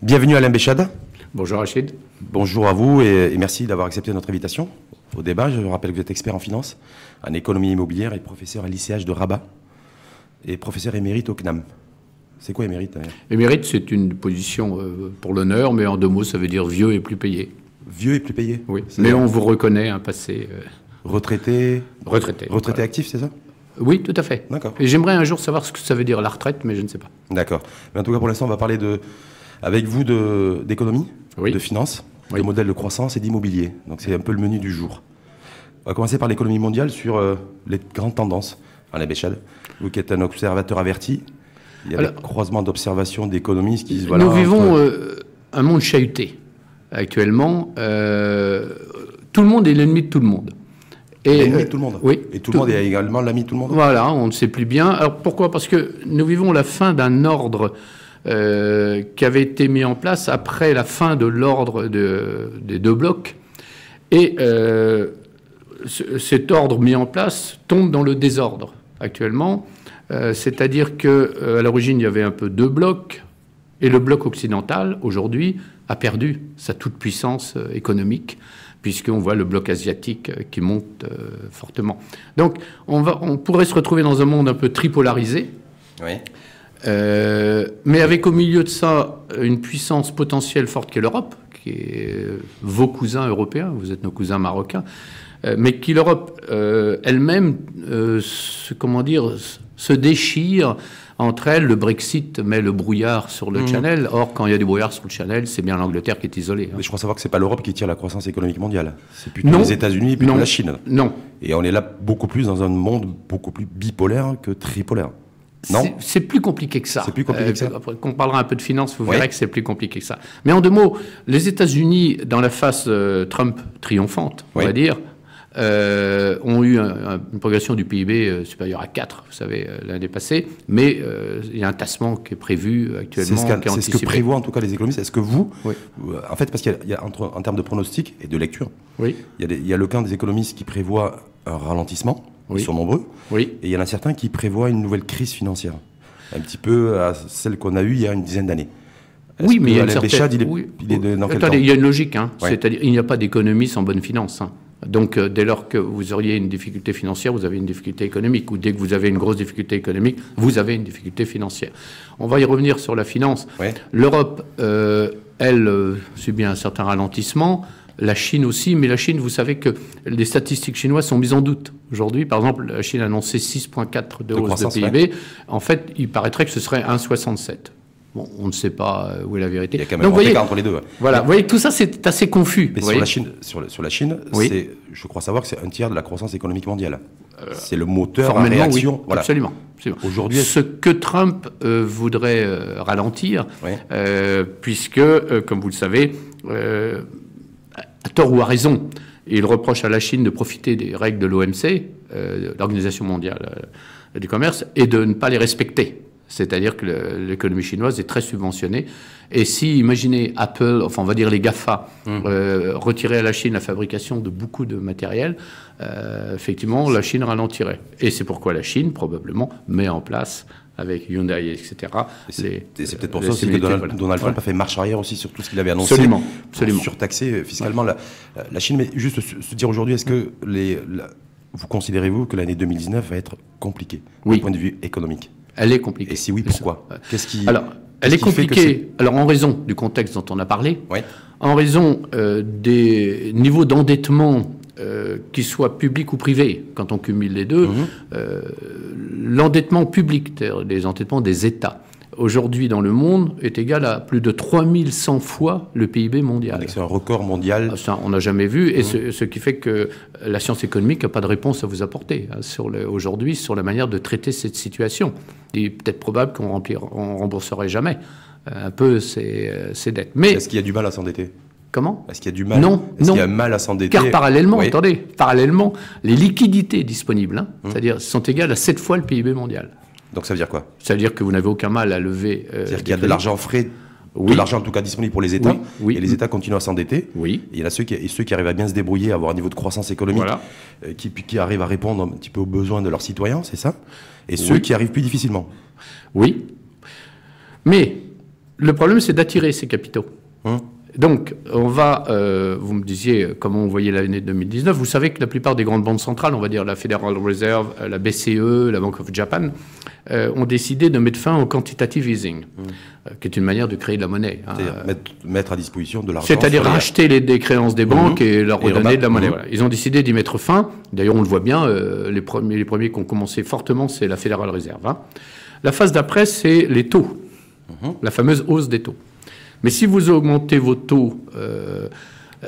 Bienvenue Alain Béchade. Bonjour Rachid. Bonjour à vous et merci d'avoir accepté notre invitation au débat. Je rappelle que vous êtes expert en finance, en économie immobilière et professeur à l'ICH de Rabat et professeur émérite au CNAM. C'est quoi émérite d'ailleurs? Émérite, c'est une position pour l'honneur, mais en deux mots, ça veut dire vieux et plus payé. Vieux et plus payé? Oui, mais on vous reconnaît un passé... Retraité? Retraité. Retraité voilà. Actif, c'est ça? Oui, tout à fait. D'accord. Et j'aimerais un jour savoir ce que ça veut dire la retraite, mais je ne sais pas. D'accord. Mais en tout cas, pour l'instant, on va parler avec vous d'économie, de finance, de modèle de croissance et d'immobilier. Donc c'est un peu le menu du jour. On va commencer par l'économie mondiale sur les grandes tendances. Alain Béchade, vous qui êtes un observateur averti, il y a des croisements d'observations d'économistes qui... Voilà, nous vivons un monde chahuté actuellement. Tout le monde est l'ennemi de tout le monde. L'ennemi de tout le monde. Oui. Et tout le monde est également l'ami de tout le monde. Voilà, on ne sait plus bien. Alors pourquoi? Parce que nous vivons la fin d'un ordre qui avait été mis en place après la fin de l'ordre des deux blocs. Et cet ordre mis en place tombe dans le désordre actuellement. C'est-à-dire qu'à l'origine, il y avait un peu deux blocs. Et le bloc occidental, aujourd'hui, a perdu sa toute-puissance économique, puisqu'on voit le bloc asiatique qui monte fortement. Donc, on pourrait se retrouver dans un monde un peu tripolarisé, oui. Mais avec au milieu de ça une puissance potentielle forte qu'est l'Europe, qui est vos cousins européens, vous êtes nos cousins marocains, mais qui l'Europe elle-même, se déchire entre elles. Le Brexit met le brouillard sur le Channel. Or, quand il y a du brouillard sur le Channel, c'est bien l'Angleterre qui est isolée. Mais je crois savoir que c'est pas l'Europe qui tire la croissance économique mondiale. C'est plutôt les États-Unis et plutôt la Chine. Non. Et on est là beaucoup plus dans un monde beaucoup plus bipolaire que tripolaire. Non, c'est plus compliqué que ça. C'est plus compliqué que ça. Quand on parlera un peu de finance, vous verrez que c'est plus compliqué que ça. Mais en deux mots, les États-Unis, dans la phase Trump triomphante, on va dire, ont eu une progression du PIB supérieure à 4, vous savez, l'année passée, mais il y a un tassement qui est prévu actuellement. C'est ce que prévoient en tout cas les économistes. Est-ce que vous, en fait, parce qu'il y a en termes de pronostics et de lecture, il y a le camp des économistes qui prévoit un ralentissement, ils sont nombreux, et il y en a certains qui prévoient une nouvelle crise financière, un petit peu à celle qu'on a eue il y a une dizaine d'années. Oui, mais il y a une certaine... certaine... il est dans quel temps? Attendez, il y a une logique, c'est-à-dire il n'y a pas d'économie sans bonne finance. Donc, dès lors que vous auriez une difficulté financière, vous avez une difficulté économique. Ou dès que vous avez une grosse difficulté économique, vous avez une difficulté financière. On va y revenir sur la finance. L'Europe, elle, subit un certain ralentissement. La Chine aussi. Mais la Chine, vous savez que les statistiques chinoises sont mises en doute. Aujourd'hui, par exemple, la Chine a annoncé 6,4 de hausse de PIB. En fait, il paraîtrait que ce serait 1,67. Bon, on ne sait pas où est la vérité. Il y a quand même un écart entre les deux. Voilà, vous voyez, tout ça, c'est assez confus. Mais sur la Chine, je crois savoir que c'est un tiers de la croissance économique mondiale. C'est le moteur à réaction. Oui, voilà. Absolument. Aujourd'hui, ce que Trump voudrait ralentir, puisque, comme vous le savez, à tort ou à raison, il reproche à la Chine de profiter des règles de l'OMC, l'Organisation mondiale du commerce, et de ne pas les respecter. C'est-à-dire que l'économie chinoise est très subventionnée. Et si, imaginez, Apple, enfin on va dire les GAFA, retiraient à la Chine la fabrication de beaucoup de matériel, effectivement, la Chine ralentirait. Et c'est pourquoi la Chine, probablement, met en place, avec Hyundai, etc. C'est peut-être pour ça aussi que Donald Trump a fait marche arrière aussi sur tout ce qu'il avait annoncé. Absolument. Pour surtaxer fiscalement la Chine. Mais juste se dire aujourd'hui, est-ce que vous considérez-vous que l'année 2019 va être compliquée du point de vue économique? Elle est compliquée. Et si oui, pourquoi? Alors, elle est compliquée. Alors, en raison du contexte dont on a parlé, en raison des niveaux d'endettement, qu'ils soient publics ou privés, quand on cumule les deux, l'endettement public, c'est-à-dire les endettements des États, aujourd'hui dans le monde, est égal à plus de 3100 fois le PIB mondial. C'est un record mondial. Ça, on n'a jamais vu, et ce qui fait que la science économique n'a pas de réponse à vous apporter aujourd'hui sur la manière de traiter cette situation. Il est peut-être probable qu'on ne rembourserait jamais un peu ces dettes. Mais est-ce qu'il y a du mal à s'endetter? Comment? Est-ce qu'il y a du mal? Non. Est-ce qu'il y a mal à s'endetter? Car parallèlement, attendez, parallèlement, les liquidités disponibles, c'est-à-dire sont égales à 7 fois le PIB mondial. Donc ça veut dire quoi? Ça veut dire que vous n'avez aucun mal à lever... C'est-à-dire qu'il y a de l'argent frais, de l'argent en tout cas disponible pour les États, et les États continuent à s'endetter. Et il y en a ceux qui arrivent à bien se débrouiller, à avoir un niveau de croissance économique, qui arrivent à répondre un petit peu aux besoins de leurs citoyens, c'est ça? Et ceux qui arrivent plus difficilement. Oui. Mais Le problème, c'est d'attirer ces capitaux. Donc, on va, vous me disiez comment on voyait l'année 2019. Vous savez que la plupart des grandes banques centrales, on va dire la Federal Reserve, la BCE, la Bank of Japan, ont décidé de mettre fin au quantitative easing, qui est une manière de créer de la monnaie. C'est-à-dire mettre à disposition de l'argent. C'est-à-dire racheter des créances des banques et leur redonner de la monnaie. Voilà. Ils ont décidé d'y mettre fin. D'ailleurs, on le voit bien, les premiers qui ont commencé fortement, c'est la Federal Reserve. La phase d'après, c'est les taux, la fameuse hausse des taux. Mais si vous augmentez vos taux,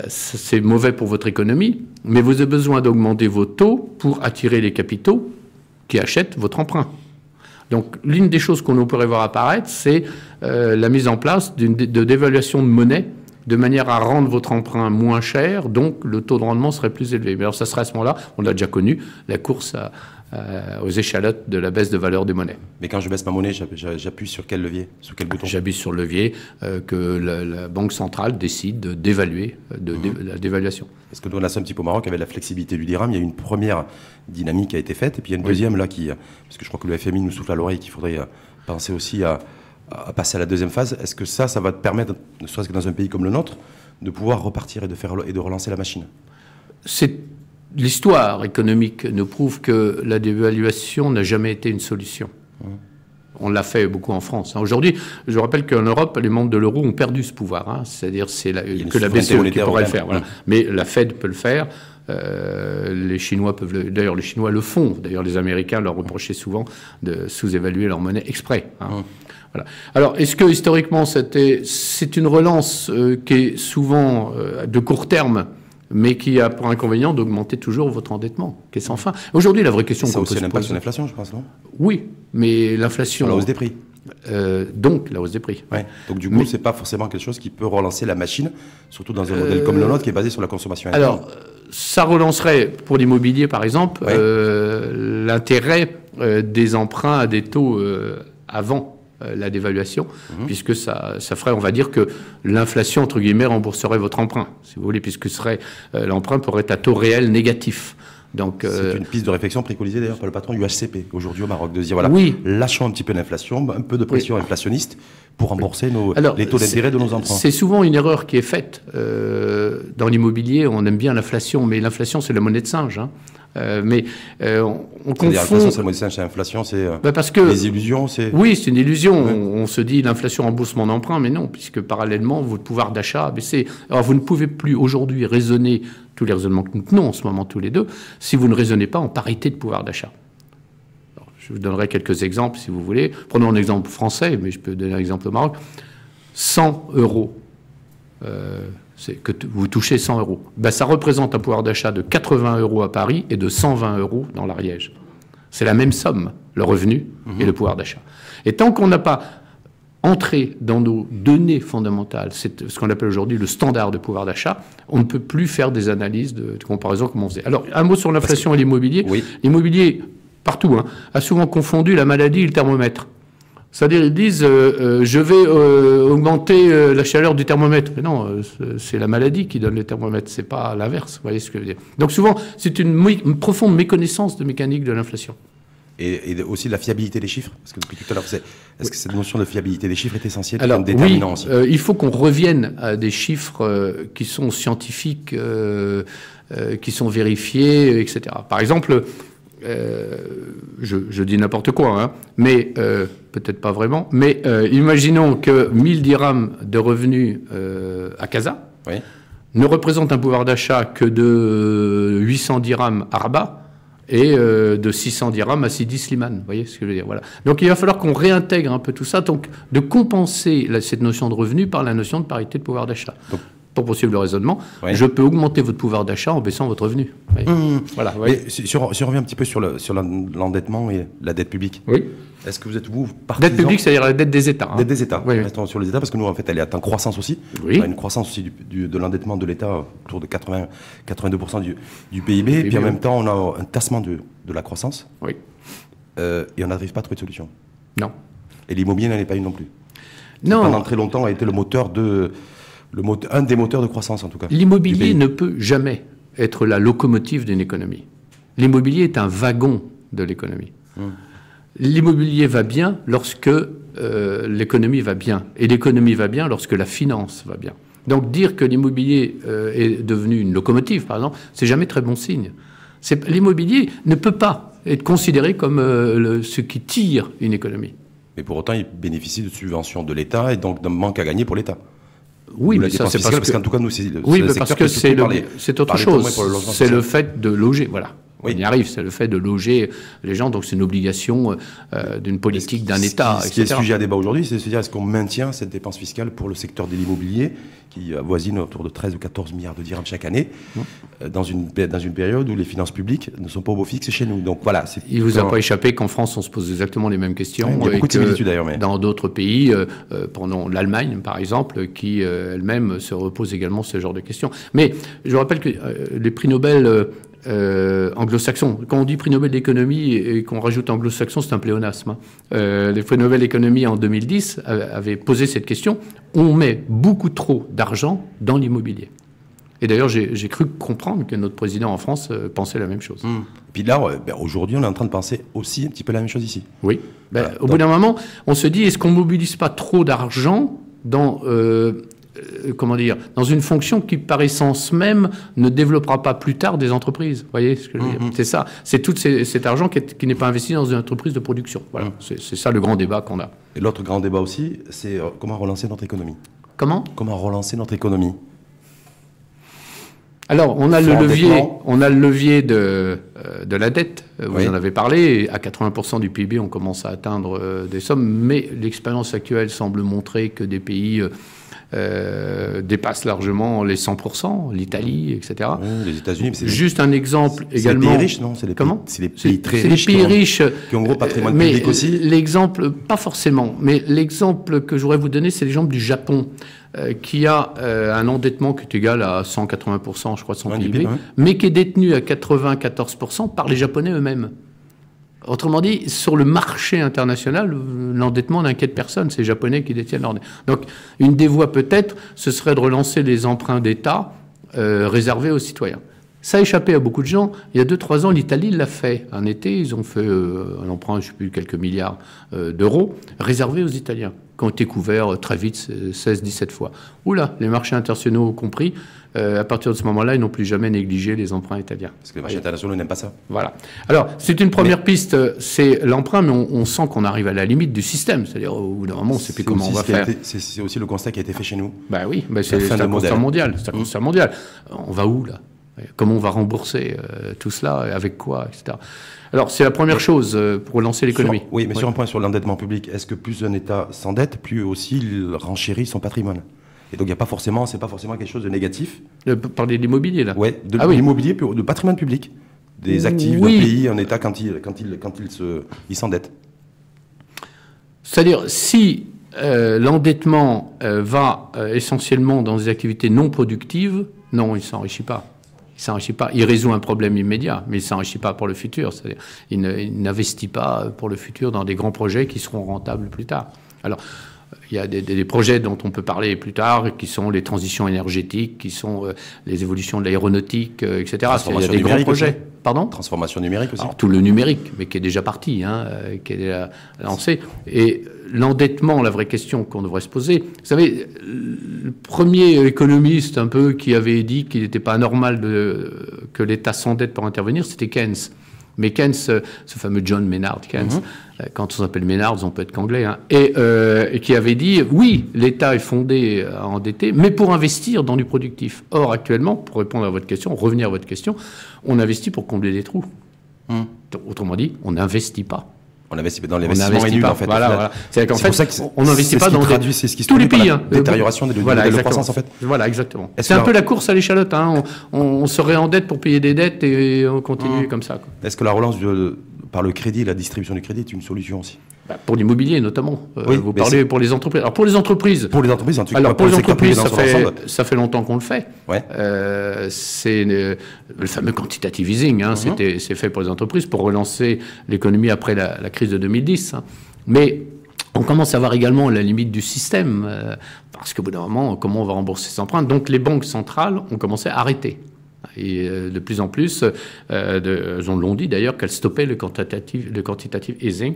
c'est mauvais pour votre économie, mais vous avez besoin d'augmenter vos taux pour attirer les capitaux qui achètent votre emprunt. Donc, l'une des choses qu'on pourrait voir apparaître, c'est la mise en place de dévaluation de monnaie de manière à rendre votre emprunt moins cher, donc le taux de rendement serait plus élevé. Mais alors, ça serait à ce moment-là, on l'a déjà connu, la course aux échalotes de la baisse de valeur des monnaies. Mais quand je baisse ma monnaie, j'appuie sur quel levier? Sur quel bouton? J'appuie sur le levier que la Banque centrale décide d'évaluer, la dévaluation. Parce que nous, on a ça un petit peu au Maroc, avec la flexibilité du dirham, il y a une première dynamique qui a été faite, et puis il y a une deuxième là parce que je crois que le FMI nous souffle à l'oreille qu'il faudrait penser aussi à passer à la deuxième phase. Est-ce que ça va te permettre, ne serait-ce que dans un pays comme le nôtre, de pouvoir repartir et de relancer la machine? L'histoire économique nous prouve que la dévaluation n'a jamais été une solution. On l'a fait beaucoup en France. Aujourd'hui, je rappelle qu'en Europe, les membres de l'euro ont perdu ce pouvoir. C'est-à-dire que la BCE qui pourrait le faire. Voilà. Mais la Fed peut le faire. Les Chinois peuvent d'ailleurs, les Chinois le font. D'ailleurs, les Américains leur reprochaient souvent de sous-évaluer leur monnaie exprès. Voilà. Alors, est-ce que historiquement, c'est une relance qui est souvent de court terme, mais qui a pour inconvénient d'augmenter toujours votre endettement, qui est sans fin. Aujourd'hui, la vraie question... Ça a aussi un impact sur l'inflation, je pense, non? Oui, mais l'inflation... Sur la hausse des prix. Donc, la hausse des prix. Ouais. Donc, du coup, c'est pas forcément quelque chose qui peut relancer la machine, surtout dans un modèle comme le nôtre, qui est basé sur la consommation interne. Alors, ça relancerait, pour l'immobilier, par exemple, l'intérêt des emprunts à des taux avant la dévaluation, puisque ça ferait, on va dire que l'inflation, entre guillemets, rembourserait votre emprunt, si vous voulez, puisque l'emprunt pourrait être à taux réel négatif. C'est une piste de réflexion préconisée d'ailleurs par le patron du HCP aujourd'hui au Maroc, de se dire voilà, lâchons un petit peu l'inflation, un peu de pression inflationniste pour rembourser les taux d'intérêt de nos emprunts. C'est souvent une erreur qui est faite. Dans l'immobilier, on aime bien l'inflation, mais l'inflation, c'est la monnaie de singe. On confond... L'inflation, c'est la monnaie de singe, c'est l'inflation, c'est les illusions, c'est... Oui, c'est une illusion. On se dit l'inflation rembourse mon emprunt, mais non, puisque parallèlement, votre pouvoir d'achat a baissé. Alors, vous ne pouvez plus aujourd'hui raisonner tous les raisonnements que nous tenons en ce moment tous les deux, si vous ne raisonnez pas en parité de pouvoir d'achat. Je vous donnerai quelques exemples, si vous voulez. Prenons un exemple français, mais je peux donner un exemple au Maroc. 100 euros, c'est que vous touchez 100 euros. Ça représente un pouvoir d'achat de 80 euros à Paris et de 120 euros dans l'Ariège. C'est la même somme, le revenu et le pouvoir d'achat. Et tant qu'on n'a pas entré dans nos données fondamentales, c'est ce qu'on appelle aujourd'hui le standard de pouvoir d'achat, on ne peut plus faire des analyses de comparaison comme on faisait. Alors, un mot sur l'inflation et l'immobilier. L'immobilier, partout, a souvent confondu la maladie et le thermomètre. C'est-à-dire, ils disent je vais augmenter la chaleur du thermomètre. Mais non, c'est la maladie qui donne le thermomètre, c'est pas l'inverse. Vous voyez ce que je veux dire? Donc souvent, c'est une profonde méconnaissance de mécanique de l'inflation. Et aussi de la fiabilité des chiffres, parce que depuis tout à l'heure, est-ce que cette notion de fiabilité des chiffres est essentielle comme déterminant aussi? Il faut qu'on revienne à des chiffres qui sont scientifiques, qui sont vérifiés, etc. Par exemple, je dis n'importe quoi, mais peut-être pas vraiment, mais imaginons que 1000 dirhams de revenus à Casa ne représentent un pouvoir d'achat que de 800 dirhams à Rabat et de 600 dirhams à Sidi Slimane. Vous voyez ce que je veux dire? Voilà. Donc il va falloir qu'on réintègre un peu tout ça, donc de compenser cette notion de revenu par la notion de parité de pouvoir d'achat. Pour poursuivre le raisonnement, je peux augmenter votre pouvoir d'achat en baissant votre revenu. Voilà. Mais si on revient un petit peu sur l'endettement et la dette publique, est-ce que vous êtes, partisan... Dette publique, c'est-à-dire la dette des États. Dette des États. Restons sur les États, parce que nous, en fait, elle est en croissance aussi. On a une croissance aussi de l'endettement de l'État autour de 82% du PIB. Et puis en même temps, on a un tassement de la croissance. Et on n'arrive pas à trouver de solution. Non. Et l'immobilier n'en est pas une non plus. Non. Pendant très longtemps, a été un des moteurs de croissance, en tout cas. L'immobilier ne peut jamais être la locomotive d'une économie. L'immobilier est un wagon de l'économie. L'immobilier va bien lorsque l'économie va bien. Et l'économie va bien lorsque la finance va bien. Donc dire que l'immobilier est devenu une locomotive, par exemple, c'est jamais très bon signe. L'immobilier ne peut pas être considéré comme ce qui tire une économie. Mais pour autant, il bénéficie de subventions de l'État et donc d'un manque à gagner pour l'État. Oui, mais ça c'est parce qu'en tout cas, nous, c'est parce que c'est autre chose. C'est le fait de loger, voilà. Oui. On y arrive, c'est le fait de loger les gens, donc c'est une obligation d'une politique, d'un État, etc. Ce qui est sujet à débat aujourd'hui, c'est de se dire, est-ce qu'on maintient cette dépense fiscale pour le secteur de l'immobilier, qui avoisine autour de 13 ou 14 milliards de dirhams chaque année, dans une période où les finances publiques ne sont pas au beau fixe chez nous. Donc voilà. Il ne vous a pas échappé qu'en France, on se pose exactement les mêmes questions. Il y a beaucoup de similitudes d'ailleurs. Mais... Dans d'autres pays, pendant l'Allemagne par exemple, qui elle-même se repose également ce genre de questions. Mais je rappelle que les prix Nobel... anglo-saxons. Quand on dit prix Nobel d'économie et qu'on rajoute anglo-saxon, c'est un pléonasme. Les prix Nobel d'économie en 2010 avaient posé cette question. On met beaucoup trop d'argent dans l'immobilier. Et d'ailleurs, j'ai cru comprendre que notre président en France pensait la même chose. Et puis là, aujourd'hui, on est en train de penser aussi un petit peu la même chose ici. Oui. Au bout d'un moment, on se dit, est-ce qu'on ne mobilise pas trop d'argent dans... dans une fonction qui, par essence même, ne développera pas plus tard des entreprises. Vous voyez ce que je veux dire ? C'est ça. C'est tout cet argent qui n'est pas investi dans une entreprise de production. Voilà. C'est ça le grand débat qu'on a. Et l'autre grand débat aussi, c'est comment relancer notre économie. Comment relancer notre économie. Alors, on a le levier de la dette. Vous en avez parlé. À 80% du PIB, on commence à atteindre des sommes. Mais l'expérience actuelle semble montrer que des pays... dépasse largement les 100%, l'Italie, etc. Oui, les États-Unis. Juste un exemple également. C'est les pays riches, non ? C'est les pays très riches. C'est les pays riches. Qui ont un gros patrimoine public aussi. L'exemple, pas forcément, mais l'exemple que je voudrais vous donner, c'est l'exemple du Japon, qui a un endettement qui est égal à 180%, je crois, de son PIB, mais qui est détenu à 94% par les Japonais eux-mêmes. Autrement dit, sur le marché international, l'endettement n'inquiète personne, c'est les Japonais qui détiennent l'endettement. Donc, une des voies peut-être, ce serait de relancer les emprunts d'État réservés aux citoyens. Ça a échappé à beaucoup de gens. Il y a 2-3 ans, l'Italie l'a fait. Un été, ils ont fait un emprunt, je ne sais plus, quelques milliards d'euros, réservés aux Italiens, qui ont été couverts très vite, 16-17 fois. Oula, les marchés internationaux compris, à partir de ce moment-là, ils n'ont plus jamais négligé les emprunts italiens. Parce que les marchés internationaux n'aiment pas ça. Voilà. Alors, c'est une première piste, c'est l'emprunt, mais on sent qu'on arrive à la limite du système. C'est-à-dire, au bout d'un moment, on ne sait plus comment on va faire. C'est aussi le constat qui a été fait chez nous. Ben oui, c'est un constat mondial. C'est un constat mondial. On va où, là ? Comment on va rembourser tout cela, avec quoi, etc. Alors, c'est la première chose pour relancer l'économie. Oui, mais sur un point sur l'endettement public, est-ce que plus un État s'endette, plus aussi il renchérit son patrimoine ? Et donc, c'est pas forcément quelque chose de négatif. Parler de l'immobilier, là ? Oui, de l'immobilier, de patrimoine public, des actifs d'un pays, un État, quand il s'endette. C'est-à-dire, si l'endettement va essentiellement dans des activités non productives, non, il ne s'enrichit pas. Il ne s'enrichit pas. Il résout un problème immédiat, mais il ne s'enrichit pas pour le futur. C'est-à-dire, il n'investit pas pour le futur dans des grands projets qui seront rentables plus tard. Alors, il y a des projets dont on peut parler plus tard, qui sont les transitions énergétiques, qui sont les évolutions de l'aéronautique, etc. Il y a des grands projets. Aussi. Pardon ? Transformation numérique aussi. Alors, tout le numérique, mais qui est déjà parti, qui est déjà lancé. Et l'endettement, la vraie question qu'on devrait se poser, vous savez, le premier économiste un peu qui avait dit qu'il n'était pas normal que l'État s'endette pour intervenir, c'était Keynes. Mais Keynes, ce fameux John Maynard Keynes, quand on s'appelle Maynard, on peut être qu'anglais, et qui avait dit, oui, l'État est fondé à endetter, mais pour investir dans du productif. Or, actuellement, pour répondre à votre question, revenir à votre question, on investit pour combler des trous. Autrement dit, on n'investit pas. On investit dans l'investissement nul, en fait. Voilà. C'est-à-dire qu'en fait, on n'investit pas dans tous les pays. Détérioration de la croissance, en fait. Voilà, exactement. C'est un peu la course à l'échalote. On se réendette pour payer des dettes et on continue comme ça. Est-ce que la relance par le crédit et la distribution du crédit est une solution aussi ? Pour l'immobilier, notamment. Vous parlez pour les entreprises. Alors, pour les entreprises... Pour les entreprises, en tout cas. Alors, pour les entreprises, ça fait longtemps qu'on le fait. Ouais. C'est le fameux quantitative easing. C'est fait pour les entreprises pour relancer l'économie après la crise de 2010. Mais on commence à voir également la limite du système. Parce qu'au bout d'un moment, comment on va rembourser ces emprunts ? Donc, les banques centrales ont commencé à arrêter. Et de plus en plus, on l'ont dit d'ailleurs, qu'elle stoppait le quantitative easing.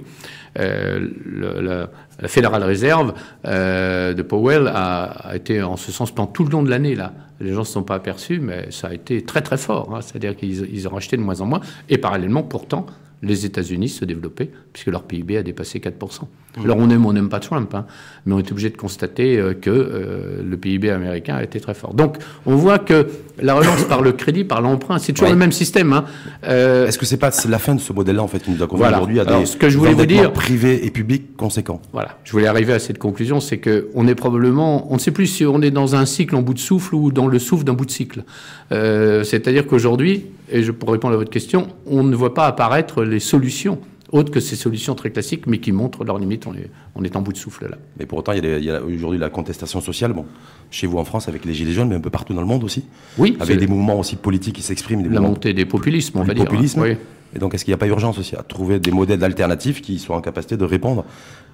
La Federal Reserve de Powell a été en ce sens pendant tout le long de l'année, là. Les gens ne se sont pas aperçus, mais ça a été très très fort. Hein. C'est-à-dire qu'ils ont racheté de moins en moins. Et parallèlement, pourtant, les États-Unis se développaient, puisque leur PIB a dépassé 4%. Alors on aime ou on n'aime pas Trump, hein, mais on est obligé de constater que le PIB américain a été très fort. Donc on voit que la relance par le crédit, par l'emprunt, c'est toujours le même système. Hein. Est-ce que c'est la fin de ce modèle-là en fait qui nous a conduit aujourd'hui à des endettements privés et publics conséquents? Voilà, je voulais arriver à cette conclusion, c'est qu'on est probablement, on ne sait plus si on est dans un cycle en bout de souffle ou dans le souffle d'un bout de cycle. C'est-à-dire qu'aujourd'hui, et pour répondre à votre question, on ne voit pas apparaître les solutions autres que ces solutions très classiques, mais qui montrent leurs limites. On est en bout de souffle là. Mais pour autant, il y a aujourd'hui la contestation sociale, bon, chez vous en France avec les Gilets jaunes, mais un peu partout dans le monde aussi. Oui. Avec des mouvements aussi politiques qui s'expriment. La montée des populismes, on va dire. Populisme. Oui. Et donc, est-ce qu'il n'y a pas urgence aussi à trouver des modèles alternatifs qui soient en capacité de répondre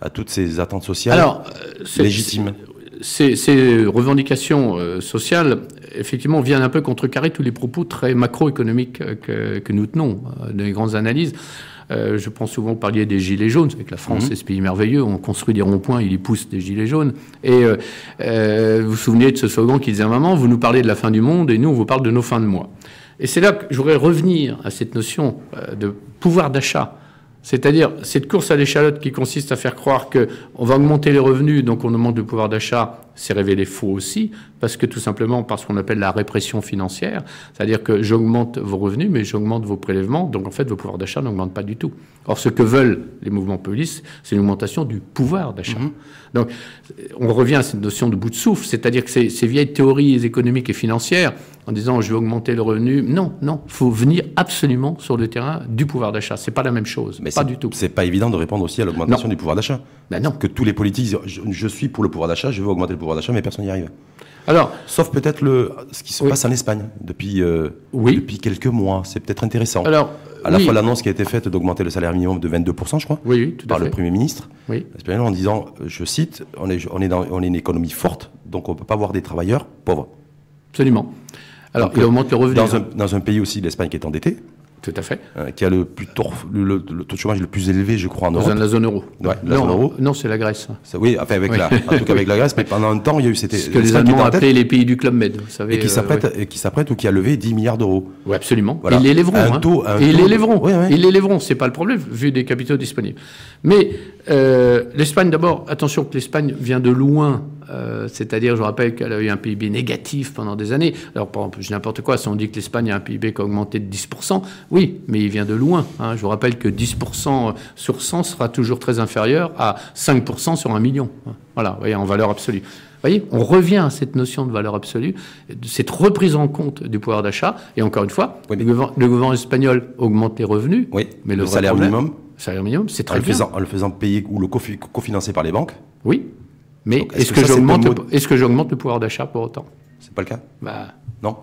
à toutes ces attentes sociales légitimes? Ces revendications sociales, effectivement, viennent un peu contrecarrer tous les propos très macroéconomiques que nous tenons, des grandes analyses. Je pense souvent, vous parliez des gilets jaunes, c'est que la France est ce pays merveilleux, on construit des ronds-points, il y pousse des gilets jaunes. Et vous vous souvenez de ce slogan qui disait à un moment, vous nous parlez de la fin du monde et nous, on vous parle de nos fins de mois. Et c'est là que je voudrais revenir à cette notion de pouvoir d'achat. C'est-à-dire cette course à l'échalote qui consiste à faire croire qu'on va augmenter les revenus, donc on augmente le pouvoir d'achat, c'est révélé faux aussi, parce qu'on appelle la répression financière, c'est-à-dire que j'augmente vos revenus, mais j'augmente vos prélèvements, donc en fait vos pouvoirs d'achat n'augmentent pas du tout. Or ce que veulent les mouvements populistes, c'est l'augmentation du pouvoir d'achat. Donc on revient à cette notion de bout de souffle, c'est-à-dire que ces vieilles théories économiques et financières, en disant je vais augmenter le revenu, non, il faut venir absolument sur le terrain du pouvoir d'achat, c'est pas la même chose, mais pas du tout. C'est pas évident de répondre aussi à l'augmentation du pouvoir d'achat. Ben non. Que tous les politiques disent je suis pour le pouvoir d'achat, je veux augmenter le pouvoir d'achat, mais personne n'y arrive. Alors, sauf peut-être ce qui se passe en Espagne depuis quelques mois. C'est peut-être intéressant. Alors, à la fois l'annonce qui a été faite d'augmenter le salaire minimum de 22%, je crois, par le Premier ministre, espagnol, en disant, je cite, on est une économie forte, donc on ne peut pas avoir des travailleurs pauvres. Absolument. Alors, donc, il augmente le revenu. Dans un pays aussi, l'Espagne, qui est endetté. Tout à fait. Qui a le taux de chômage le plus élevé, je crois, en Europe. Dans la zone euro. Ouais, zone euro. Non, c'est la Grèce. Oui, enfin, en tout cas avec la Grèce, mais pendant un temps, il y a eu... Ce que les Allemands appelaient les pays du Club Med, vous savez. Et qui s'apprête ou qui a levé 10 milliards d'euros. Oui, absolument. Voilà. Ils les lèveront. Ils les lèveront. Ils les lèveront, c'est pas le problème, vu des capitaux disponibles. Mais l'Espagne, d'abord, attention que l'Espagne vient de loin. C'est-à-dire, je rappelle qu'elle a eu un PIB négatif pendant des années. Alors, par exemple, n'importe quoi, si on dit que l'Espagne a un PIB qui a augmenté de 10%, oui, mais il vient de loin. Hein. Je vous rappelle que 10% sur 100 sera toujours très inférieur à 5% sur 1 million. Voilà, vous voyez, en valeur absolue. Vous voyez, on revient à cette notion de valeur absolue, cette reprise en compte du pouvoir d'achat. Et encore une fois, le gouvernement espagnol augmente les revenus, mais le salaire minimum, c'est très bien. En le faisant payer ou le cofinancé par les banques. Oui. Mais est-ce que j'augmente le pouvoir d'achat pour autant? C'est pas le cas. Non.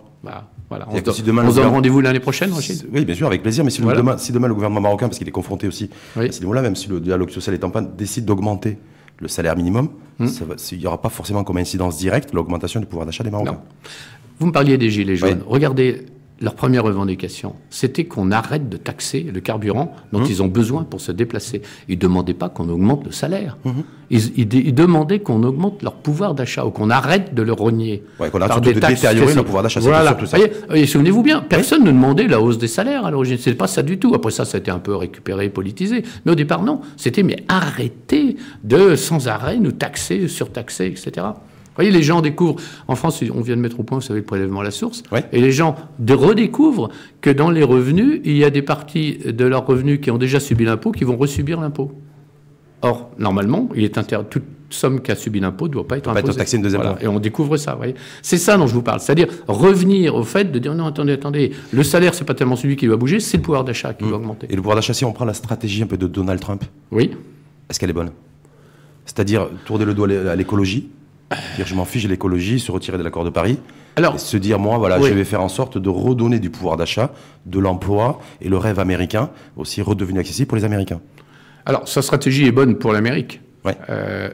Voilà. On se donne rendez-vous l'année prochaine, Rachid? Oui, bien sûr, avec plaisir. Mais si demain le gouvernement marocain, parce qu'il est confronté aussi à ces mots-là, même si le dialogue social est en panne, décide d'augmenter le salaire minimum, il n'y aura pas forcément comme incidence directe l'augmentation du pouvoir d'achat des Marocains. Non. Vous me parliez des Gilets jaunes. Regardez, leur première revendication, c'était qu'on arrête de taxer le carburant dont ils ont besoin pour se déplacer. Ils ne demandaient pas qu'on augmente le salaire. Ils demandaient qu'on augmente leur pouvoir d'achat ou qu'on arrête de le rogner. Qu'on arrête surtout de détériorer leur pouvoir d'achat. Voilà. Et souvenez-vous bien, personne ne demandait la hausse des salaires à l'origine. Ce n'était pas ça du tout. Après ça a été un peu récupéré, politisé. Mais au départ, non. C'était arrêter de sans arrêt nous taxer, surtaxer, etc. Vous voyez, les gens découvrent, en France, on vient de mettre au point, vous savez, le prélèvement à la source, et les gens redécouvrent que dans les revenus, il y a des parties de leurs revenus qui ont déjà subi l'impôt qui vont resubir l'impôt. Or, normalement, toute somme qui a subi l'impôt ne doit pas être imposée. Pas être taxée une deuxième fois. Et on découvre ça, vous voyez. C'est ça dont je vous parle, c'est-à-dire revenir au fait de dire non, attendez, le salaire, c'est pas tellement celui qui doit bouger, c'est le pouvoir d'achat qui doit augmenter. Et le pouvoir d'achat, si on prend la stratégie un peu de Donald Trump, est-ce qu'elle est bonne? C'est-à-dire tourner le doigt à l'écologie, dire je m'en fiche de l'écologie, se retirer de l'accord de Paris, et se dire moi je vais faire en sorte de redonner du pouvoir d'achat, de l'emploi et le rêve américain aussi redevenu accessible pour les Américains. Alors sa stratégie est bonne pour l'Amérique, Ouais.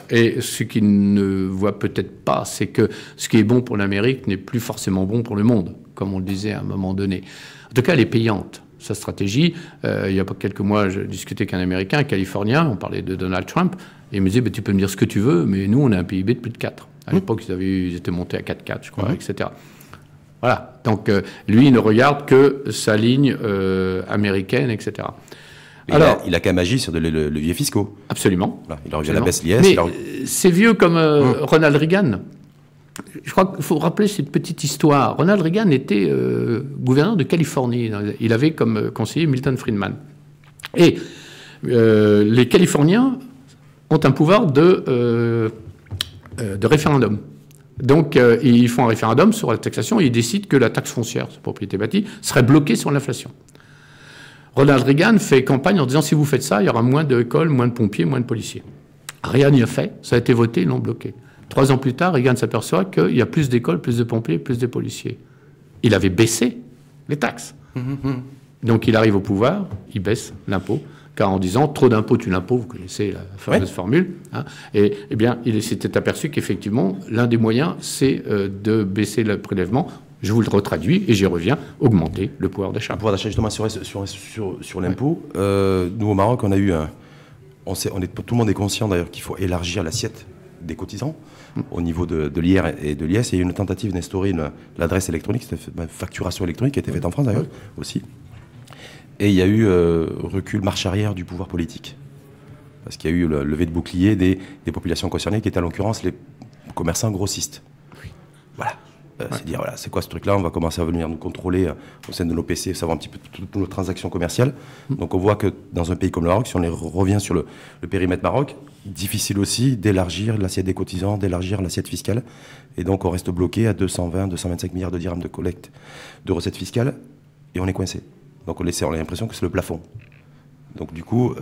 Et ce qu'ils ne voient peut-être pas, c'est que ce qui est bon pour l'Amérique n'est plus forcément bon pour le monde, comme on le disait à un moment donné. En tout cas, elle est payante, sa stratégie. Il y a quelques mois, je discutais avec un Américain, un Californien, on parlait de Donald Trump, et il me disait, tu peux me dire ce que tu veux, mais nous, on a un PIB de plus de 4. À l'époque, ils étaient montés à 4,4, je crois, etc. Voilà. Donc, lui, il ne regarde que sa ligne américaine, etc. Alors, il a quand même agi sur les leviers fiscaux. Absolument. Voilà, il a revu la baisse l'IS. Mais c'est vieux comme Ronald Reagan. Je crois qu'il faut rappeler cette petite histoire. Ronald Reagan était gouverneur de Californie. Il avait comme conseiller Milton Friedman. Et les Californiens ont un pouvoir de référendum. Donc, ils font un référendum sur la taxation et ils décident que la taxe foncière sur propriété bâtie serait bloquée sur l'inflation. Ronald Reagan fait campagne en disant si vous faites ça, il y aura moins d'écoles, moins de pompiers, moins de policiers. Rien n'y a fait, ça a été voté, ils l'ont bloqué. 3 ans plus tard, Reagan s'aperçoit qu'il y a plus d'écoles, plus de pompiers, plus de policiers. Il avait baissé les taxes. Donc il arrive au pouvoir, il baisse l'impôt, car en disant trop d'impôts tue l'impôt, vous connaissez la fameuse formule, hein, et eh bien il s'était aperçu qu'effectivement l'un des moyens c'est de baisser le prélèvement. Je vous le retraduis et j'y reviens, augmenter le pouvoir d'achat. Le pouvoir d'achat, justement, sur l'impôt. Nous, au Maroc, on a eu tout le monde est conscient, d'ailleurs, qu'il faut élargir l'assiette des cotisants au niveau de l'IR et de l'IS. Il y a eu une tentative d'instaurer l'adresse électronique, facturation électronique, qui a été faite en France, d'ailleurs, aussi. Et il y a eu recul, marche arrière du pouvoir politique. Parce qu'il y a eu le levé de bouclier des populations concernées, qui étaient, en l'occurrence, les commerçants grossistes. Voilà. C'est dire, voilà, c'est quoi ce truc-là? On va commencer à venir nous contrôler au sein de nos PC, savoir un petit peu toutes nos transactions commerciales. Donc on voit que dans un pays comme le Maroc, si on revient sur le périmètre Maroc, difficile aussi d'élargir l'assiette des cotisants, d'élargir l'assiette fiscale. Et donc on reste bloqué à 220, 225 milliards de dirhams de collecte de recettes fiscales et on est coincé. Donc on a l'impression que c'est le plafond. Donc du coup,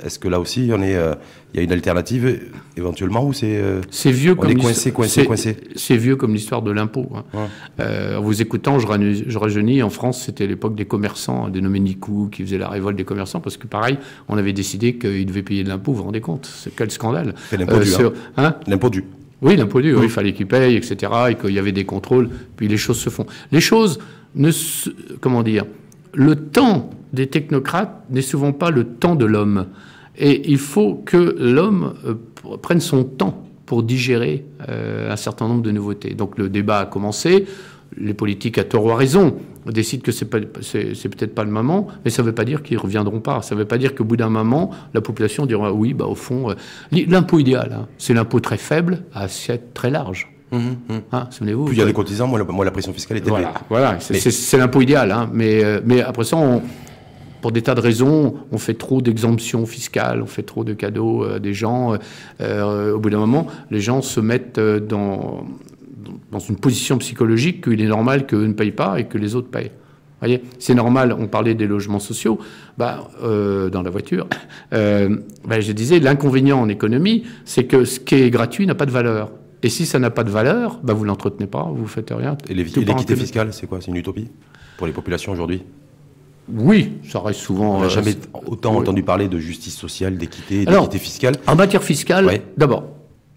est-ce que là aussi, il y a une alternative éventuellement ou c'est vieux on comme est coincé. C'est vieux comme l'histoire de l'impôt. Hein. Ouais. En vous écoutant, je rajeunis. En France, c'était l'époque des commerçants, dénommés Nicou, qui faisaient la révolte des commerçants parce que pareil, on avait décidé qu'ils devaient payer de l'impôt. Vous vous rendez compte? C'est quel scandale. C'est l'impôt dû. L'impôt dû. Oui, l'impôt dû. Oui, il fallait qu'ils payent, etc. Et qu'il y avait des contrôles. Puis les choses se font. Les choses comment dire? Le temps des technocrates n'est souvent pas le temps de l'homme. Et il faut que l'homme prenne son temps pour digérer un certain nombre de nouveautés. Donc le débat a commencé. Les politiques, à tort ou à raison, décident que c'est peut-être pas le moment, mais ça ne veut pas dire qu'ils ne reviendront pas. Ça ne veut pas dire qu'au bout d'un moment, la population dira oui, au fond, l'impôt idéal, hein, c'est l'impôt très faible à assiette très large. Hein, souvenez-vous. Plus il y a des cotisants, moins la pression fiscale est élevée. Voilà, c'est l'impôt idéal. Hein, mais après ça, pour des tas de raisons, on fait trop d'exemptions fiscales, on fait trop de cadeaux à des gens. Au bout d'un moment, les gens se mettent dans une position psychologique qu'il est normal qu'eux ne payent pas et que les autres payent. Voyez, c'est normal, on parlait des logements sociaux, dans la voiture. Je disais, l'inconvénient en économie, c'est que ce qui est gratuit n'a pas de valeur. Et si ça n'a pas de valeur, vous ne l'entretenez pas, vous ne faites rien. Et l'équité fiscale, c'est quoi? C'est une utopie pour les populations aujourd'hui? Oui, ça reste souvent... On n'a jamais autant entendu parler de justice sociale, d'équité, d'équité fiscale. En matière fiscale, d'abord,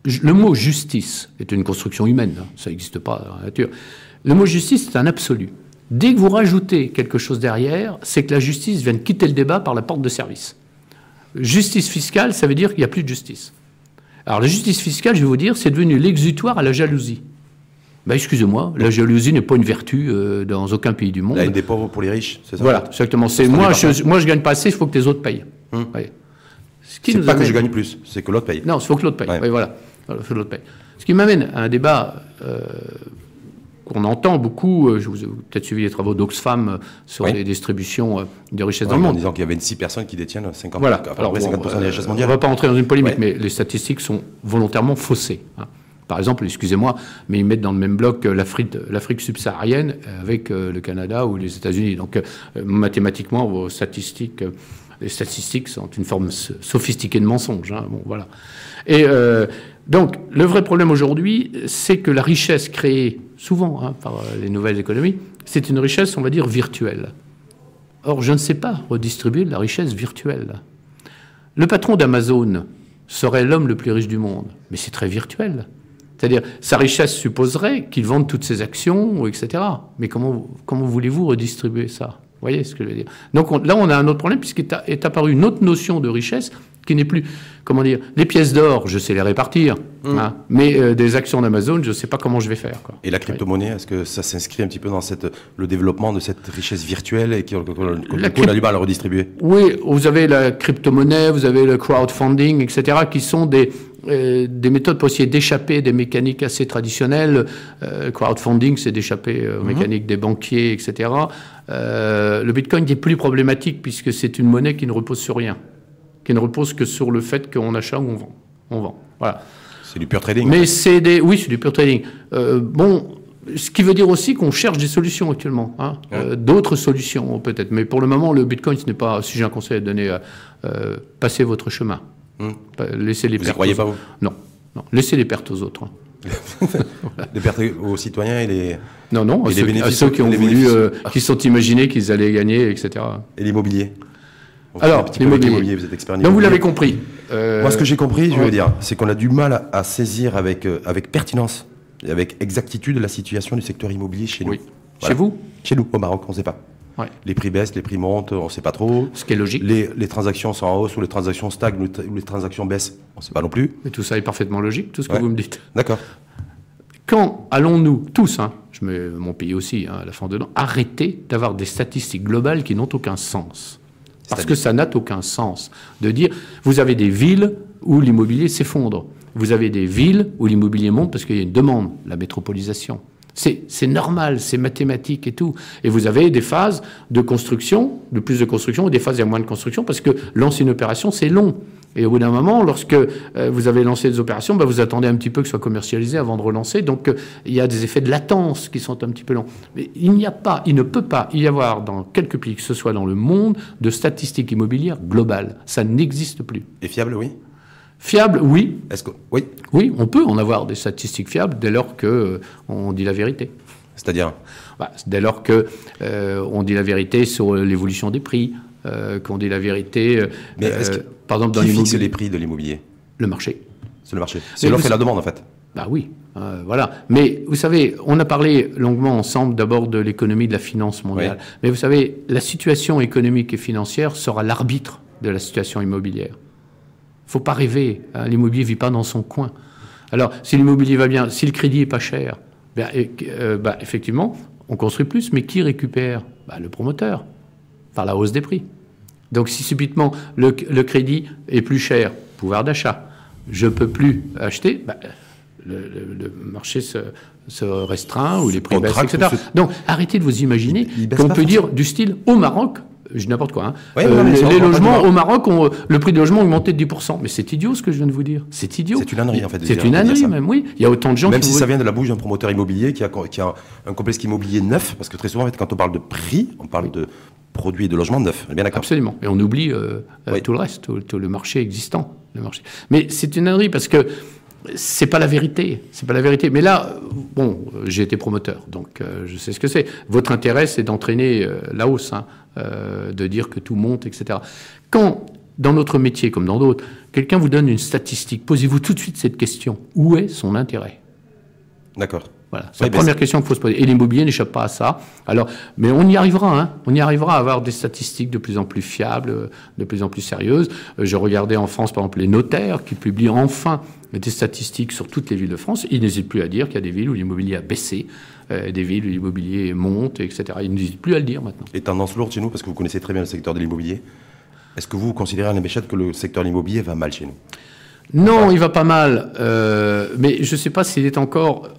le mot justice est une construction humaine, hein, ça n'existe pas dans la nature. Le mot justice, c'est un absolu. Dès que vous rajoutez quelque chose derrière, c'est que la justice vient de quitter le débat par la porte de service. Justice fiscale, ça veut dire qu'il n'y a plus de justice. Alors la justice fiscale, je vais vous dire, c'est devenu l'exutoire à la jalousie. Excusez-moi, la jalousie n'est pas une vertu dans aucun pays du monde. La haine des pauvres pour les riches, c'est ça? Voilà, exactement. C'est moi, je gagne pas assez, il faut que les autres payent. C'est pas que je gagne plus, c'est que l'autre paye. Non, il faut que l'autre paye. Oui, voilà. Faut que l'autre paye. Ce qui m'amène à un débat qu'on entend beaucoup. Je vous ai peut-être suivi les travaux d'Oxfam sur les distributions des richesses dans le monde. En disant qu'il y avait 6 personnes qui détiennent 50%, voilà. 50% des richesses mondiales. On ne va pas entrer dans une polémique, mais les statistiques sont volontairement faussées. Hein. Par exemple, excusez-moi, mais ils mettent dans le même bloc l'Afrique subsaharienne avec le Canada ou les États-Unis. Donc, mathématiquement, les statistiques sont une forme sophistiquée de mensonge. Hein. Bon, voilà. Et donc, le vrai problème aujourd'hui, c'est que la richesse créée souvent par les nouvelles économies, c'est une richesse, on va dire, virtuelle. Or, je ne sais pas redistribuer de la richesse virtuelle. Le patron d'Amazon, serait l'homme le plus riche du monde. Mais c'est très virtuel. C'est-à-dire, sa richesse supposerait qu'il vende toutes ses actions, etc. Mais comment voulez-vous redistribuer ça? Vous voyez ce que je veux dire? Donc là, on a un autre problème, puisqu'est apparue une autre notion de richesse qui n'est plus, comment dire, les pièces d'or, je sais les répartir, hein, mais des actions d'Amazon, je ne sais pas comment je vais faire, quoi. Et la crypto-monnaie, est-ce que ça s'inscrit un petit peu dans le développement de cette richesse virtuelle et qu'on a du mal à redistribuer? Oui, vous avez la crypto-monnaie, vous avez le crowdfunding, etc., qui sont des méthodes pour essayer d'échapper des mécaniques assez traditionnelles. Crowdfunding, c'est d'échapper aux mécaniques des banquiers, etc. Le Bitcoin est plus problématique puisque c'est une monnaie qui ne repose sur rien, qui ne repose que sur le fait qu'on achète ou on vend. Voilà. C'est du pure trading. Mais oui, c'est du pure trading. Bon, ce qui veut dire aussi qu'on cherche des solutions actuellement, hein, d'autres solutions peut-être. Mais pour le moment, le Bitcoin, ce n'est pas. Si j'ai un conseil à donner, passez votre chemin. Laissez les pertes. Vous n'y croyez pas, vous? Non, laissez les pertes aux autres. Les pertes aux citoyens et les. Non, à ceux qui ont voulu, qui sont imaginés qu'ils allaient gagner, etc. Et l'immobilier. Alors, l'immobilier, vous êtes expert en immobilier. Donc vous l'avez compris. Moi, ce que j'ai compris, je veux dire, c'est qu'on a du mal à saisir avec pertinence et avec exactitude la situation du secteur immobilier chez nous. Oui. Voilà. Chez vous? Chez nous, au Maroc, on ne sait pas. Ouais. Les prix baissent, les prix montent, on ne sait pas trop. Ce qui est logique. Les transactions sont en hausse ou les transactions stagnent ou les transactions baissent, on ne sait pas non plus. Mais tout ça est parfaitement logique, tout ce que vous me dites. D'accord. Quand allons-nous tous, hein, je mets mon pays aussi à la fin dedans, arrêter d'avoir des statistiques globales qui n'ont aucun sens? Parce que ça n'a aucun sens de dire, vous avez des villes où l'immobilier s'effondre. Vous avez des villes où l'immobilier monte parce qu'il y a une demande, la métropolisation. C'est normal, c'est mathématique et tout. Et vous avez des phases de construction, de plus de construction, ou des phases où il y a moins de construction, parce que lancer une opération, c'est long. Et au bout d'un moment, lorsque vous avez lancé des opérations, vous attendez un petit peu que ce soit commercialisé avant de relancer. Donc, il y a des effets de latence qui sont un petit peu longs. Mais il ne peut pas y avoir dans quelque pays que ce soit dans le monde de statistiques immobilières globales. Ça n'existe plus. Et fiable, oui? Fiable, oui. Est-ce que oui? Oui, on peut en avoir des statistiques fiables dès lors que on dit la vérité. C'est-à-dire? Dès lors que on dit la vérité sur l'évolution des prix, qu'on dit la vérité. Mais est-ce que par exemple dans l'immobilier, qui fixe les prix de l'immobilier? Le marché. C'est le marché. C'est l'offre et la demande en fait. Oui, voilà. Mais vous savez, on a parlé longuement ensemble d'abord de l'économie de la finance mondiale. Oui. Mais vous savez, la situation économique et financière sera l'arbitre de la situation immobilière. Il ne faut pas rêver, hein, l'immobilier ne vit pas dans son coin. Alors, si l'immobilier va bien, si le crédit n'est pas cher, effectivement, on construit plus, mais qui récupère? Le promoteur, par la hausse des prix. Donc, si subitement le crédit est plus cher, pouvoir d'achat, je ne peux plus acheter, le marché se restreint ou les prix baissent, etc. Donc, arrêtez de vous imaginer qu'on peut dire du style au Maroc, n'importe quoi. Hein. Oui, les logements au Maroc, le prix des logements a augmenté de 10%. Mais c'est idiot ce que je viens de vous dire. C'est idiot. C'est une ânerie en fait. C'est une ânerie même, oui. Il y a autant de gens même si ça vient de la bouche d'un promoteur immobilier qui a un complexe immobilier neuf, parce que très souvent, en fait, quand on parle de prix, on parle de produits et de logements neufs. Bien d'accord. Absolument. Et on oublie tout le reste, tout le marché existant. Mais c'est une ânerie parce que c'est pas la vérité. C'est pas la vérité. Mais là, bon, j'ai été promoteur, donc je sais ce que c'est. Votre intérêt, c'est d'entraîner la hausse, hein, de dire que tout monte, etc. Quand, dans notre métier comme dans d'autres, quelqu'un vous donne une statistique, posez-vous tout de suite cette question. Où est son intérêt? D'accord. Voilà, c'est la première question qu'il faut se poser. Et l'immobilier n'échappe pas à ça. Alors, mais on y arrivera, hein. On y arrivera à avoir des statistiques de plus en plus fiables, de plus en plus sérieuses. Je regardais en France, par exemple, les notaires qui publient enfin des statistiques sur toutes les villes de France. Ils n'hésitent plus à dire qu'il y a des villes où l'immobilier a baissé, des villes où l'immobilier monte, etc. Ils n'hésitent plus à le dire maintenant. Et tendance lourde chez nous, parce que vous connaissez très bien le secteur de l'immobilier. Est-ce que vous considérez, Alain Béchette, que le secteur de l'immobilier va mal chez nous? Non, il va pas mal, mais je ne sais pas s'il est encore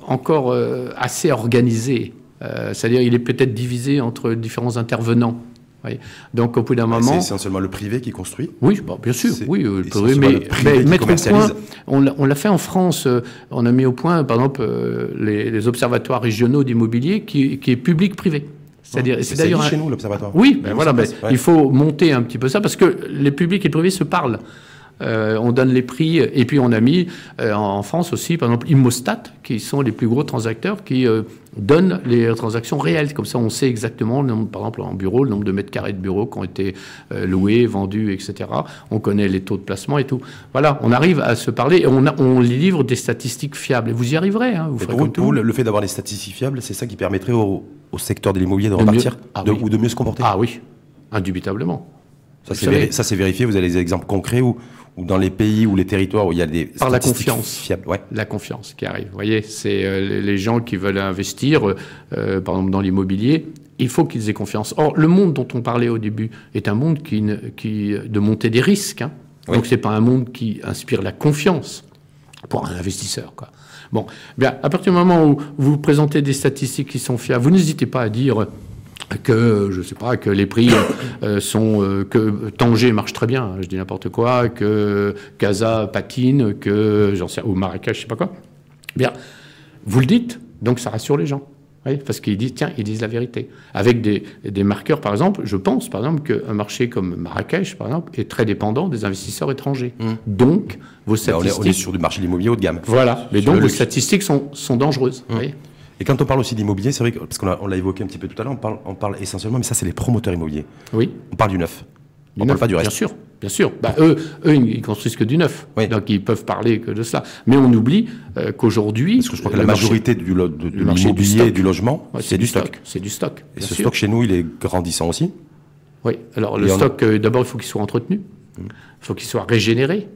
assez organisé. C'est-à-dire il est peut-être divisé entre différents intervenants. Oui. Donc au bout d'un moment... C'est essentiellement le privé qui construit? Oui, bien sûr. Oui, le privé, mais mettre au point, on l'a fait en France. On a mis au point, par exemple, les observatoires régionaux d'immobilier qui est public-privé. C'est-à-dire, c'est d'ailleurs chez nous l'observatoire. Oui, il faut monter un petit peu ça parce que les publics et le privé se parlent. on donne les prix, et puis on a mis en France aussi, par exemple, Immostat, qui sont les plus gros transacteurs, qui donnent les transactions réelles. Comme ça, on sait exactement, par exemple, en bureau, le nombre de mètres carrés de bureaux qui ont été loués, vendus, etc. On connaît les taux de placement et tout. Voilà, on arrive à se parler, et on livre des statistiques fiables. Et vous y arriverez. Hein, vous ferez comme tout. Le fait d'avoir des statistiques fiables, c'est ça qui permettrait au secteur de l'immobilier de repartir ou de mieux se comporter? Ah oui, indubitablement. Ça, c'est vérifié. Vous avez des exemples concrets où dans les pays ou les territoires où il y a des statistiques fiables. Ouais. La confiance qui arrive. Vous voyez, c'est les gens qui veulent investir, par exemple dans l'immobilier, il faut qu'ils aient confiance. Or, le monde dont on parlait au début est un monde de montée des risques. Hein. Oui. Donc, c'est pas un monde qui inspire la confiance pour un investisseur, quoi. Bon, bien, à partir du moment où vous présentez des statistiques qui sont fiables, vous n'hésitez pas à dire que, je sais pas, que les prix que Tanger marche très bien, je dis n'importe quoi, que Casa patine, que, j'en sais, ou Marrakech, je sais pas quoi. Bien, vous le dites, donc ça rassure les gens. Oui, parce qu'ils disent, tiens, ils disent la vérité. Avec des marqueurs, par exemple, je pense, par exemple, qu'un marché comme Marrakech, par exemple, est très dépendant des investisseurs étrangers. Donc, vos statistiques... On est sur du marché de l'immobilier haut de gamme. Voilà, mais donc vos statistiques sont dangereuses. Oui. Et quand on parle aussi d'immobilier, c'est vrai que, parce qu'on l'a évoqué un petit peu tout à l'heure, on parle essentiellement, mais ça, c'est les promoteurs immobiliers. Oui. On parle du neuf. On ne parle pas du reste. Bien sûr, bien sûr. Bah, eux, ils construisent que du neuf. Oui. Donc, ils peuvent parler que de cela. Mais on oublie qu'aujourd'hui... Parce que je crois que la majorité de l'immobilier et du logement, c'est du stock. C'est du stock. Et ce stock, chez nous, il est grandissant aussi. Oui. Alors, le stock, d'abord, il faut qu'il soit entretenu. Il faut qu'il soit régénéré.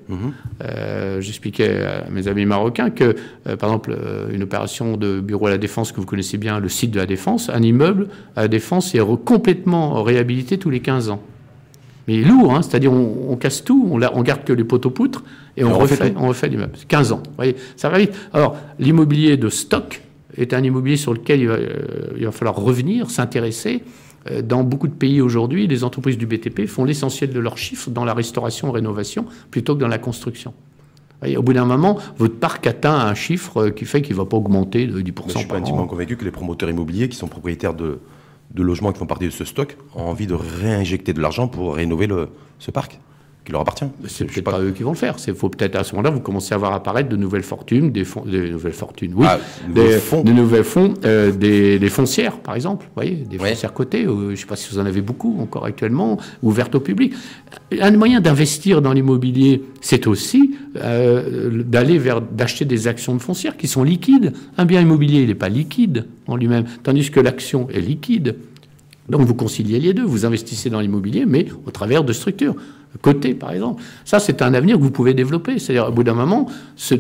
J'expliquais à mes amis marocains que, par exemple, une opération de bureau à la Défense, que vous connaissez bien, le site de la Défense, un immeuble à la Défense est complètement réhabilité tous les 15 ans. Mais lourd, hein, c'est-à-dire on casse tout, on garde que les poteaux-poutres et on refait l'immeuble. 15 ans. Vous voyez, ça va vite. Alors, l'immobilier de stock est un immobilier sur lequel il va falloir revenir, s'intéresser. Dans beaucoup de pays aujourd'hui, les entreprises du BTP font l'essentiel de leurs chiffres dans la restauration-rénovation plutôt que dans la construction. Voyez, au bout d'un moment, votre parc atteint un chiffre qui fait qu'il ne va pas augmenter de 10% par an. Je suis pas intimement convaincu que les promoteurs immobiliers qui sont propriétaires de logements qui font partie de ce stock ont envie de réinjecter de l'argent pour rénover ce parc qui leur appartient. C'est peut-être pas eux qui vont le faire. Il faut peut-être à ce moment-là, vous commencez à voir apparaître de nouvelles fortunes, des nouvelles fonds, des foncières, par exemple. Vous voyez, des foncières cotées. Je ne sais pas si vous en avez beaucoup encore actuellement, ouvertes au public. Un moyen d'investir dans l'immobilier, c'est aussi d'acheter des actions de foncières qui sont liquides. Un bien immobilier, il n'est pas liquide en lui-même, tandis que l'action est liquide. Donc vous conciliez les deux, vous investissez dans l'immobilier, mais au travers de structures cotées, par exemple. Ça, c'est un avenir que vous pouvez développer. C'est-à-dire, au bout d'un moment,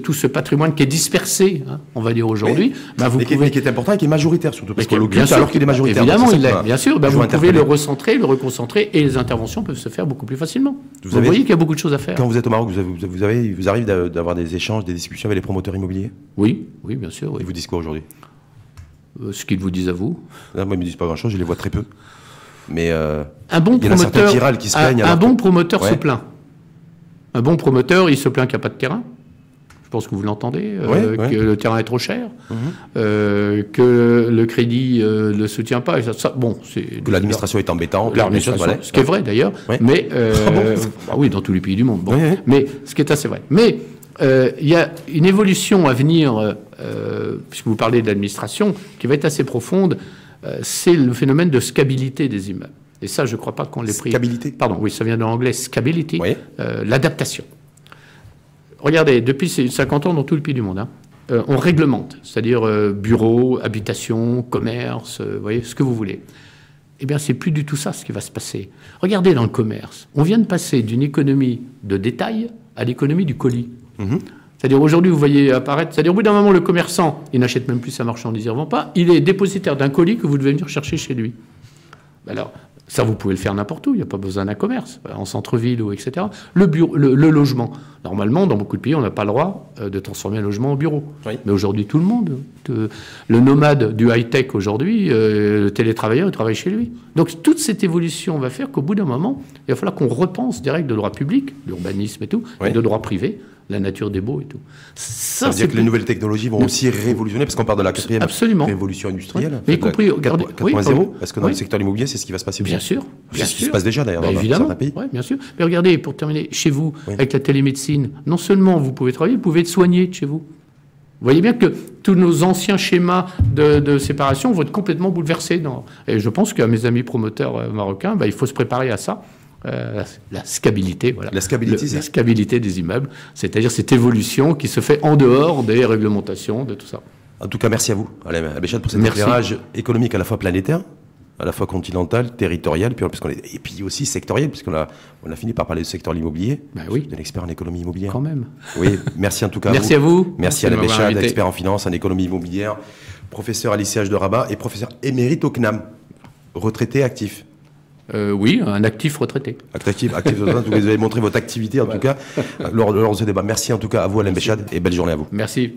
tout ce patrimoine qui est dispersé, hein, on va dire aujourd'hui, qui est important et qui est majoritaire, surtout parce qu'on l'occupe alors qu'il est majoritaire. Évidemment, il l'est, bien sûr. Vous pouvez le recentrer, le reconcentrer, et les interventions peuvent se faire beaucoup plus facilement. Vous voyez qu'il y a beaucoup de choses à faire. Quand vous êtes au Maroc, vous arrive d'avoir des échanges, des discussions avec les promoteurs immobiliers? Oui, bien sûr. Oui. Ils vous disent quoi aujourd'hui? Ce qu'ils vous disent à vous. Moi, ils ne me disent pas grand-chose, je les vois très peu. Mais un bon promoteur, qui se plaignent un bon promoteur se plaint. Un bon promoteur, il se plaint qu'il n'y a pas de terrain. Je pense que vous l'entendez, que le terrain est trop cher, que le crédit ne le soutient pas. Que l'administration est embêtante. Ce qui est vrai d'ailleurs. Mais oui, dans tous les pays du monde. Mais ce qui est assez vrai. Mais il y a une évolution à venir, puisque vous parlez de l'administration, qui va être assez profonde. C'est le phénomène de scalabilité des immeubles. Et ça, je ne crois pas qu'on l'ait pris. Scalabilité ? Pardon, oui, ça vient de l'anglais scalability, l'adaptation. Regardez, depuis 50 ans, dans tout le pays du monde, on réglemente, c'est-à-dire bureaux, habitations, commerce, vous voyez, ce que vous voulez. Eh bien, c'est plus du tout ça ce qui va se passer. Regardez dans le commerce. On vient de passer d'une économie de détail à l'économie du colis. C'est-à-dire aujourd'hui, vous voyez apparaître, c'est-à-dire au bout d'un moment, le commerçant, il n'achète même plus sa marchandise, il ne revend pas, il est dépositaire d'un colis que vous devez venir chercher chez lui. Alors, ça, vous pouvez le faire n'importe où, il n'y a pas besoin d'un commerce, en centre-ville ou etc. Le logement, normalement, dans beaucoup de pays, on n'a pas le droit de transformer un logement en bureau. Oui. Mais aujourd'hui, tout le monde, le nomade du high-tech aujourd'hui, le télétravailleur, il travaille chez lui. Donc, toute cette évolution va faire qu'au bout d'un moment, il va falloir qu'on repense des règles de droit public, d'urbanisme et tout, et de droit privé, la nature des baux et tout. Ça veut dire que les nouvelles technologies vont aussi révolutionner, parce qu'on parle de la 4e révolution industrielle. Mais y compris, regardez, 4.0, parce que dans le secteur immobilier, c'est ce qui va se passer. Bien sûr. C'est ce qui se passe déjà d'ailleurs dans certains pays. Bien sûr. Mais regardez, pour terminer, chez vous, avec la télémédecine, non seulement vous pouvez travailler, vous pouvez être soigné de chez vous. Vous voyez bien que tous nos anciens schémas de séparation vont être complètement bouleversés. Et je pense qu'à mes amis promoteurs marocains, il faut se préparer à ça. La scabilité, voilà. La scabilité des immeubles, c'est-à-dire cette évolution qui se fait en dehors des réglementations, de tout ça. En tout cas, merci à vous, Alain Abéchad, pour cet éclairage économique à la fois planétaire, à la fois continental, territorial, et puis aussi sectoriel, puisqu'on a fini par parler du secteur de l'immobilier. Oui. Un expert en économie immobilière. Quand même. Oui, merci en tout cas. Merci à vous. Merci Alain Abéchad, expert en finance, en économie immobilière, professeur à l'ICH de Rabat et professeur émérite au CNAM, retraité actif. Oui, un actif retraité. Actif, vous avez montré votre activité en tout cas lors de ce débat. Merci en tout cas à vous Alain Abéchad et belle journée à vous. Merci.